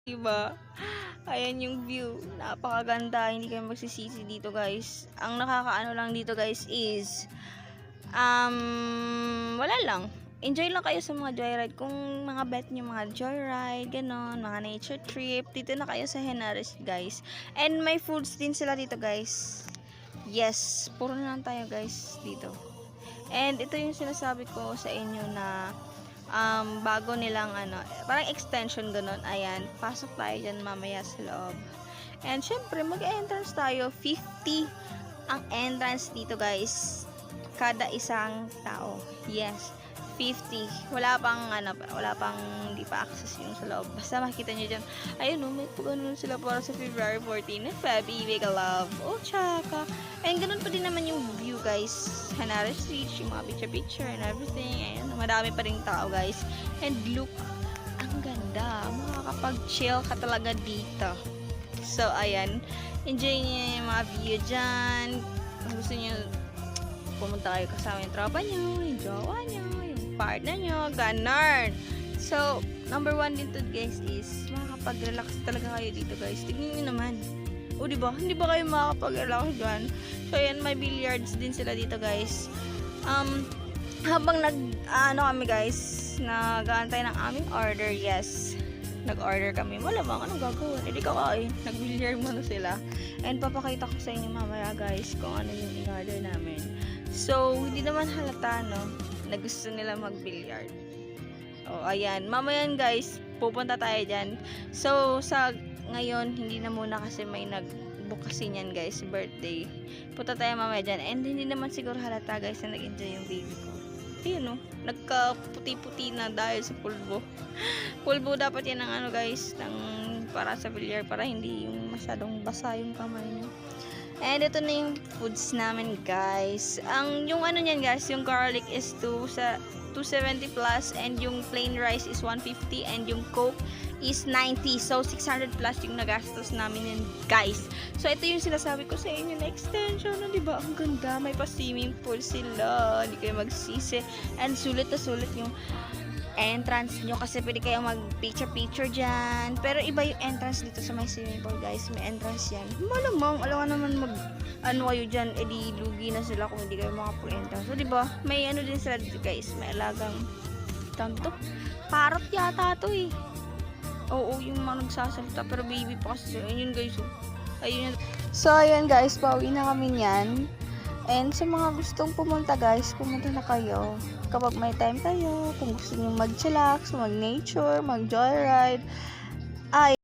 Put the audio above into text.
Diba? Ayan yung view. Napakaganda. Hindi kayo magsisisi dito, guys. Ang nakakaano lang dito, guys, is wala lang. Enjoy lang kayo sa mga joyride. Kung mga bet nyo, mga joyride, ganon, mga nature trip, dito na kayo sa Henares, guys. And may foods din sila dito, guys. Yes, puro na lang tayo, guys, dito. And ito yung sinasabi ko sa inyo na bago nilang parang extension ganon. Ayan, pasok tayo dyan mamaya sa loob. And syempre, mag-entrance tayo. 50 ang entrance dito, guys. Kada isang tao. Yes, 50. Wala pang hindi pa access yung sa loob. Basta makita nyo dyan. Ayun, may ganun sila para sa February 14. Febby, make a love. Oh, tsaka. And ganun pa din naman yung view, guys. Henares Street, yung mga picture and everything. Ayan, madami pa rin tao, guys. And look, ang ganda. Makakapag-chill ka talaga dito. So, ayan. Enjoy nyo yung mga view dyan. Kung gusto nyo, pumunta kayo kasama yung tropa nyo, yung jowa nyo, yung partner nyo, ganon. So, number 1 dito, guys, is makakapag-relax talaga kayo dito, guys. Tignan nyo naman. O, diba? Hindi ba kayo makakapag-relax dyan? So, ayan, may billiards din sila dito, guys. Habang kami, guys, nag-aantay ng aming order, yes. Nag-order kami. Malamang, anong gagawin? Hindi kakain. Nag-billiard muna sila. And papakita ko sa inyo mamaya, guys, kung ano yung in-order namin. So, hindi naman halata, no, na gusto nila mag-billiard. O, ayan. Mamayan, guys, pupunta tayo dyan. So, sa ngayon, hindi na muna kasi may nag-book kasi niyan, guys, birthday. Punta tayo mamaya dyan. And hindi naman siguro halata, guys, na nag-enjoy yung baby ko. Ayun, no, nagka-puti-puti na dahil sa pulbo. Pulbo dapat yan ng guys, ng para sa billiard, para hindi yung masyadong basa yung kamay niyo. And ito na yung foods namin, guys. Yung niyan, guys, yung garlic is 270 plus, and yung plain rice is 150, and yung coke is 90. So 600 plus yung nagastos namin yun, guys. So ito yung sinasabi ko sa inyo na extension, di ba? Ang ganda, may pa swimming pool sila. Hindi kayo magsisi. And sulit na sulit yung entrance nyo kasi pwede kayong mag picture dyan. Pero iba yung entrance dito sa may swimming pool, guys. May entrance yan. Malamang, alam naman kayo dyan, edi lugi na sila kung hindi kayo makapag-entrance. So, diba? May din sila dito, guys. May alagang tanto. Parot yata to eh. Oo, yung mga nagsasalita. Pero baby pa kasi. Ayun, guys. Ayun. So, ayun, guys. Pauwi na kami niyan. And sa mga gustong pumunta, guys, pumunta na kayo. Kapag may time kayo, kung gusto nyo mag-chillax, mag-nature, mag-joyride, ay